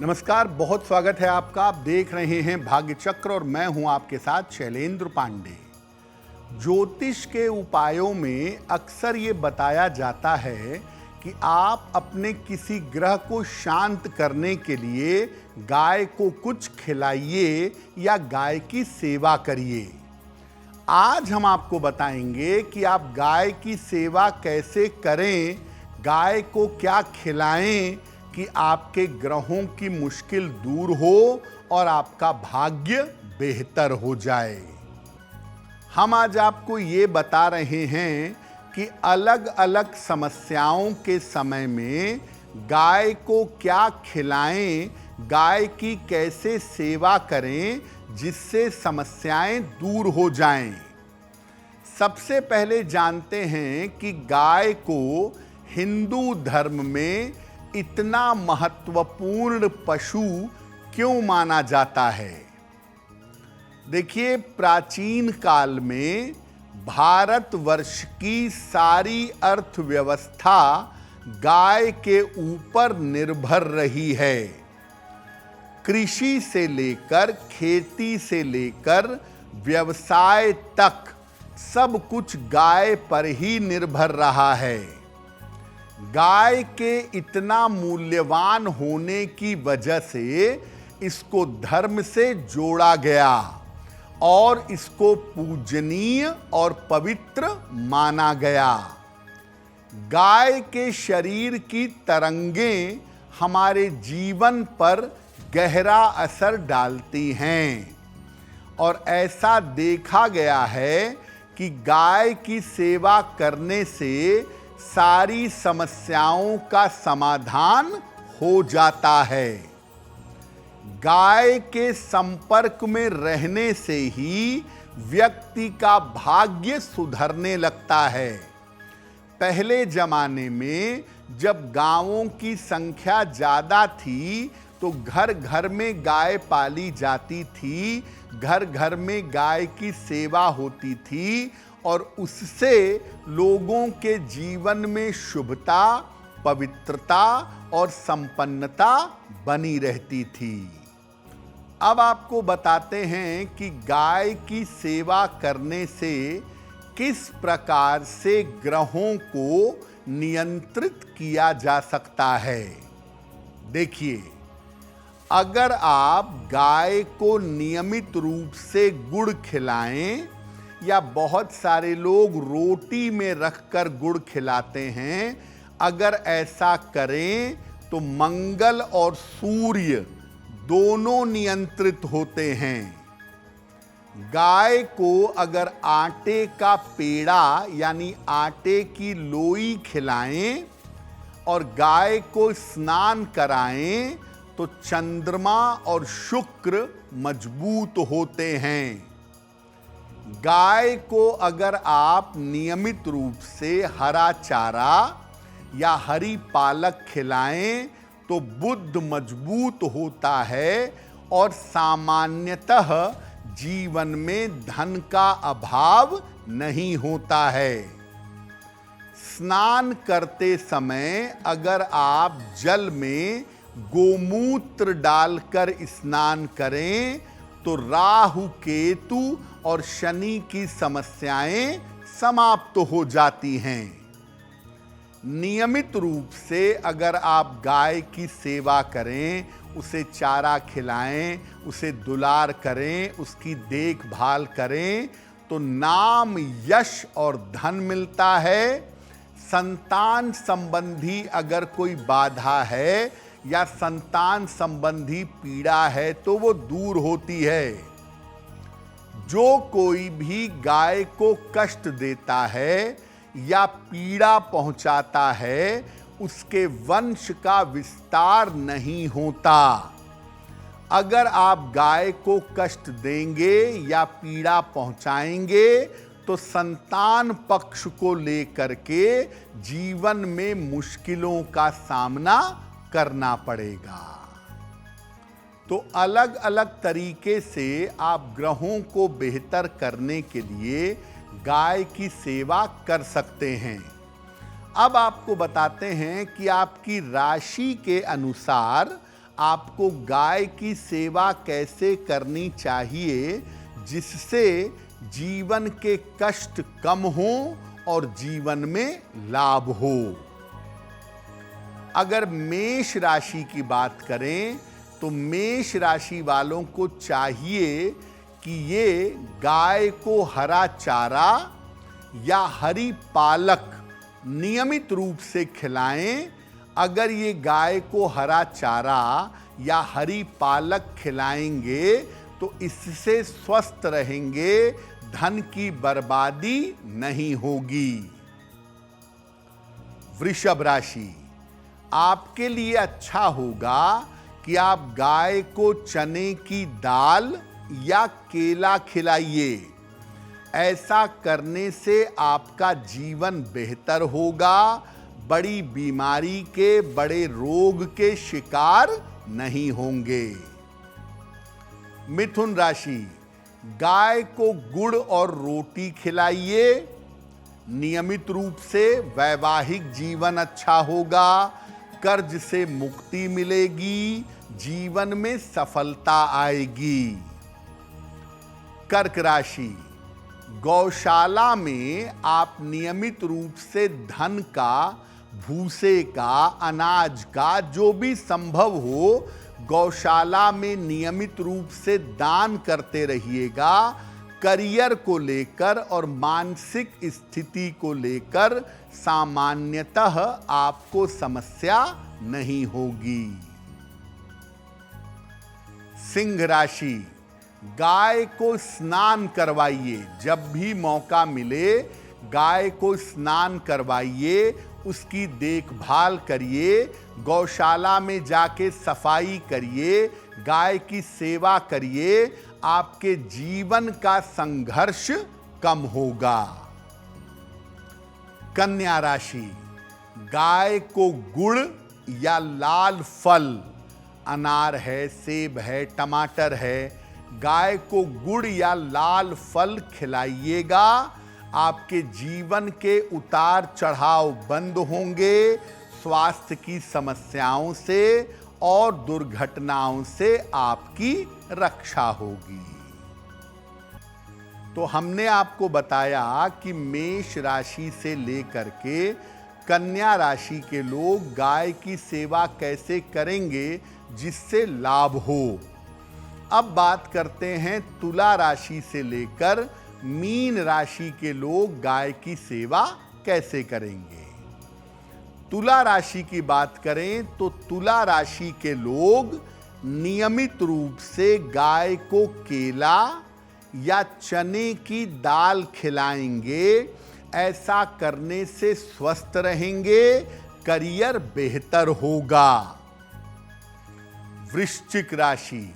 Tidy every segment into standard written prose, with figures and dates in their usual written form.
नमस्कार, बहुत स्वागत है आपका। आप देख रहे हैं भाग्य चक्र और मैं हूं आपके साथ शैलेंद्र पांडे। ज्योतिष के उपायों में अक्सर ये बताया जाता है कि आप अपने किसी ग्रह को शांत करने के लिए गाय को कुछ खिलाइए या गाय की सेवा करिए। आज हम आपको बताएंगे कि आप गाय की सेवा कैसे करें, गाय को क्या खिलाएं कि आपके ग्रहों की मुश्किल दूर हो और आपका भाग्य बेहतर हो जाए। हम आज आपको ये बता रहे हैं कि अलग अलग समस्याओं के समय में गाय को क्या खिलाएं, गाय की कैसे सेवा करें जिससे समस्याएं दूर हो जाएं। सबसे पहले जानते हैं कि गाय को हिंदू धर्म में इतना महत्वपूर्ण पशु क्यों माना जाता है। देखिए, प्राचीन काल में भारतवर्ष की सारी अर्थव्यवस्था गाय के ऊपर निर्भर रही है। कृषि से लेकर, खेती से लेकर व्यवसाय तक सब कुछ गाय पर ही निर्भर रहा है। गाय के इतना मूल्यवान होने की वजह से इसको धर्म से जोड़ा गया और इसको पूजनीय और पवित्र माना गया। गाय के शरीर की तरंगें हमारे जीवन पर गहरा असर डालती हैं और ऐसा देखा गया है कि गाय की सेवा करने से सारी समस्याओं का समाधान हो जाता है। गाय के संपर्क में रहने से ही व्यक्ति का भाग्य सुधरने लगता है। पहले जमाने में जब गांवों की संख्या ज्यादा थी तो घर घर में गाय पाली जाती थी, घर घर में गाय की सेवा होती थी और उससे लोगों के जीवन में शुभता, पवित्रता और संपन्नता बनी रहती थी। अब आपको बताते हैं कि गाय की सेवा करने से किस प्रकार से ग्रहों को नियंत्रित किया जा सकता है। देखिए, अगर आप गाय को नियमित रूप से गुड़ खिलाएं या बहुत सारे लोग रोटी में रखकर गुड़ खिलाते हैं, अगर ऐसा करें तो मंगल और सूर्य दोनों नियंत्रित होते हैं। गाय को अगर आटे का पेड़ा यानी आटे की लोई खिलाएं और गाय को स्नान कराएं तो चंद्रमा और शुक्र मजबूत होते हैं। गाय को अगर आप नियमित रूप से हरा चारा या हरी पालक खिलाएं तो बुद्ध मजबूत होता है और सामान्यतः जीवन में धन का अभाव नहीं होता है। स्नान करते समय अगर आप जल में गोमूत्र डालकर स्नान करें तो राहु, केतु और शनि की समस्याएं समाप्त हो जाती हैं। नियमित रूप से अगर आप गाय की सेवा करें, उसे चारा खिलाएं, उसे दुलार करें, उसकी देखभाल करें तो नाम, यश और धन मिलता है। संतान संबंधी अगर कोई बाधा है या संतान संबंधी पीड़ा है तो वो दूर होती है। जो कोई भी गाय को कष्ट देता है या पीड़ा पहुंचाता है, उसके वंश का विस्तार नहीं होता। अगर आप गाय को कष्ट देंगे या पीड़ा पहुंचाएंगे तो संतान पक्ष को लेकर के जीवन में मुश्किलों का सामना करना पड़ेगा। तो अलग अलग तरीके से आप ग्रहों को बेहतर करने के लिए गाय की सेवा कर सकते हैं। अब आपको बताते हैं कि आपकी राशि के अनुसार आपको गाय की सेवा कैसे करनी चाहिए जिससे जीवन के कष्ट कम हो और जीवन में लाभ हो। अगर मेष राशि की बात करें तो मेष राशि वालों को चाहिए कि ये गाय को हरा चारा या हरी पालक नियमित रूप से खिलाएं। अगर ये गाय को हरा चारा या हरी पालक खिलाएंगे तो इससे स्वस्थ रहेंगे, धन की बर्बादी नहीं होगी। वृषभ राशि, आपके लिए अच्छा होगा कि आप गाय को चने की दाल या केला खिलाइए। ऐसा करने से आपका जीवन बेहतर होगा, बड़ी बीमारी के, बड़े रोग के शिकार नहीं होंगे। मिथुन राशि, गाय को गुड़ और रोटी खिलाइए। नियमित रूप से वैवाहिक जीवन अच्छा होगा, कर्ज से मुक्ति मिलेगी, जीवन में सफलता आएगी। कर्क राशि, गौशाला में आप नियमित रूप से धन का, भूसे का, अनाज का जो भी संभव हो गौशाला में नियमित रूप से दान करते रहिएगा। करियर को लेकर और मानसिक स्थिति को लेकर सामान्यतः आपको समस्या नहीं होगी। सिंह राशि, गाय को स्नान करवाइए। जब भी मौका मिले गाय को स्नान करवाइए, उसकी देखभाल करिए, गौशाला में जाके सफाई करिए, गाय की सेवा करिए। आपके जीवन का संघर्ष कम होगा। कन्या राशि, गाय को गुड़ या लाल फल, अनार है, सेब है, टमाटर है, गाय को गुड़ या लाल फल खिलाइएगा। आपके जीवन के उतार चढ़ाव बंद होंगे, स्वास्थ्य की समस्याओं से और दुर्घटनाओं से आपकी रक्षा होगी। तो हमने आपको बताया कि मेष राशि से लेकर के कन्या राशि के लोग गाय की सेवा कैसे करेंगे जिससे लाभ हो। अब बात करते हैं तुला राशि से लेकर मीन राशि के लोग गाय की सेवा कैसे करेंगे। तुला राशि की बात करें तो तुला राशि के लोग नियमित रूप से गाय को केला या चने की दाल खिलाएंगे। ऐसा करने से स्वस्थ रहेंगे, करियर बेहतर होगा। वृश्चिक राशि,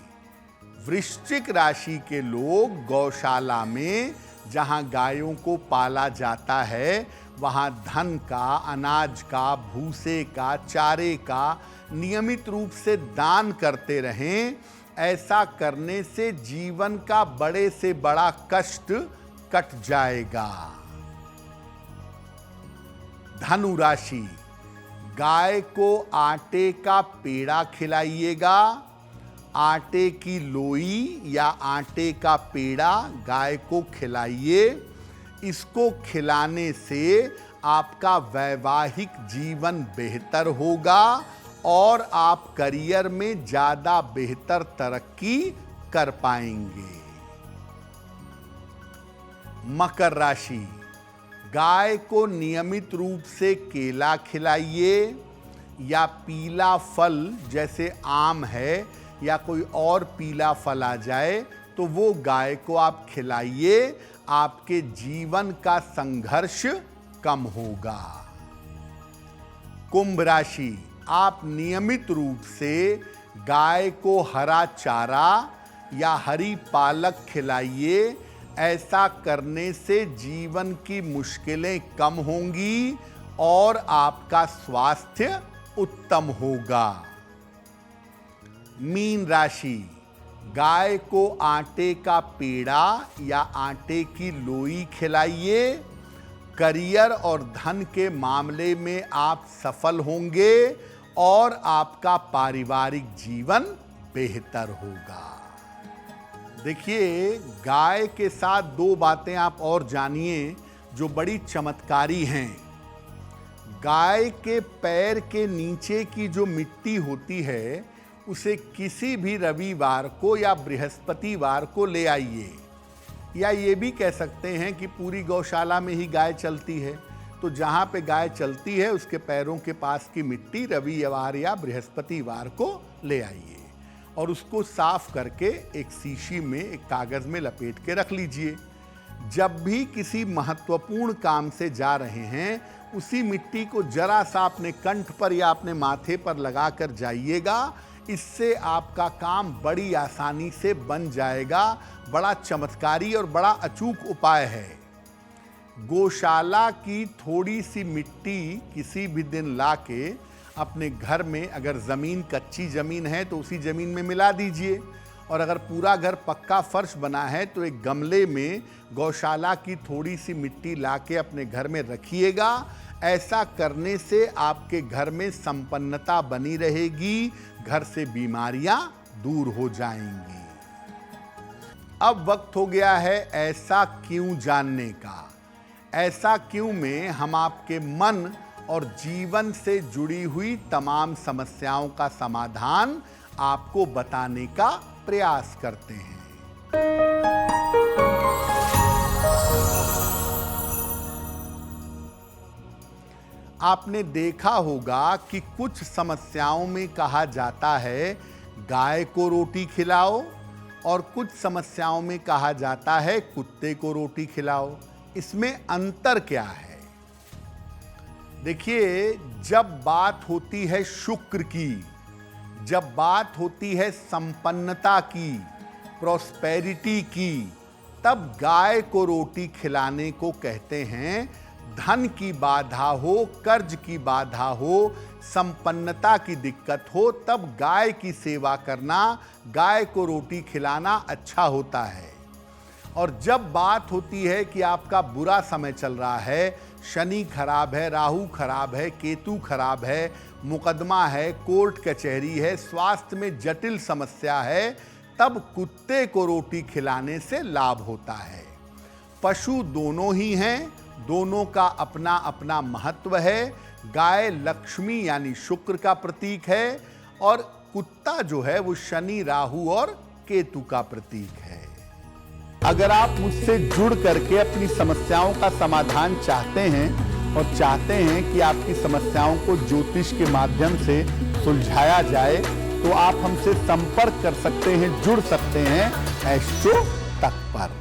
वृश्चिक राशि के लोग गौशाला में जहां गायों को पाला जाता है वहां धन का, अनाज का, भूसे का, चारे का नियमित रूप से दान करते रहें। ऐसा करने से जीवन का बड़े से बड़ा कष्ट कट जाएगा। धनु राशि, गाय को आटे का पेड़ा खिलाइएगा। आटे की लोई या आटे का पेड़ा गाय को खिलाइए। इसको खिलाने से आपका वैवाहिक जीवन बेहतर होगा और आप करियर में ज़्यादा बेहतर तरक्की कर पाएंगे। मकर राशि, गाय को नियमित रूप से केला खिलाइए या पीला फल जैसे आम है या कोई और पीला फल आ जाए तो वो गाय को आप खिलाइए। आपके जीवन का संघर्ष कम होगा। कुंभ राशि, आप नियमित रूप से गाय को हरा चारा या हरी पालक खिलाइए। ऐसा करने से जीवन की मुश्किलें कम होंगी और आपका स्वास्थ्य उत्तम होगा। मीन राशि, गाय को आटे का पेड़ा या आटे की लोई खिलाइए। करियर और धन के मामले में आप सफल होंगे और आपका पारिवारिक जीवन बेहतर होगा। देखिए, गाय के साथ दो बातें आप और जानिए जो बड़ी चमत्कारी हैं। गाय के पैर के नीचे की जो मिट्टी होती है उसे किसी भी रविवार को या बृहस्पतिवार को ले आइए, या ये भी कह सकते हैं कि पूरी गौशाला में ही गाय चलती है तो जहाँ पे गाय चलती है उसके पैरों के पास की मिट्टी रविवार या बृहस्पतिवार को ले आइए और उसको साफ करके एक शीशी में, एक कागज़ में लपेट के रख लीजिए। जब भी किसी महत्वपूर्ण काम से जा रहे हैं उसी मिट्टी को जरा सा अपने कंठ पर या अपने माथे पर लगा कर जाइएगा। इससे आपका काम बड़ी आसानी से बन जाएगा। बड़ा चमत्कारी और बड़ा अचूक उपाय है। गौशाला की थोड़ी सी मिट्टी किसी भी दिन लाके अपने घर में, अगर ज़मीन कच्ची ज़मीन है तो उसी ज़मीन में मिला दीजिए, और अगर पूरा घर पक्का फर्श बना है तो एक गमले में गौशाला की थोड़ी सी मिट्टी लाके अपने घर में रखिएगा। ऐसा करने से आपके घर में संपन्नता बनी रहेगी, घर से बीमारियां दूर हो जाएंगी। अब वक्त हो गया है ऐसा क्यों जानने का। ऐसा क्यों में हम आपके मन और जीवन से जुड़ी हुई तमाम समस्याओं का समाधान आपको बताने का प्रयास करते हैं। आपने देखा होगा कि कुछ समस्याओं में कहा जाता है गाय को रोटी खिलाओ, और कुछ समस्याओं में कहा जाता है कुत्ते को रोटी खिलाओ। इसमें अंतर क्या है? देखिए, जब बात होती है शुक्र की, जब बात होती है संपन्नता की, प्रॉस्पेरिटी की, तब गाय को रोटी खिलाने को कहते हैं। धन की बाधा हो, कर्ज की बाधा हो, संपन्नता की दिक्कत हो, तब गाय की सेवा करना, गाय को रोटी खिलाना अच्छा होता है। और जब बात होती है कि आपका बुरा समय चल रहा है, शनि खराब है, राहु खराब है, केतु खराब है, मुकदमा है, कोर्ट कचहरी है, स्वास्थ्य में जटिल समस्या है, तब कुत्ते को रोटी खिलाने से लाभ होता है। पशु दोनों ही हैं, दोनों का अपना अपना महत्व है। गाय लक्ष्मी यानी शुक्र का प्रतीक है, और कुत्ता जो है वो शनि, राहु और केतु का प्रतीक है। अगर आप मुझसे जुड़ करके अपनी समस्याओं का समाधान चाहते हैं और चाहते हैं कि आपकी समस्याओं को ज्योतिष के माध्यम से सुलझाया जाए, तो आप हमसे संपर्क कर सकते हैं, जुड़ सकते हैं एस्ट्रो तक पर।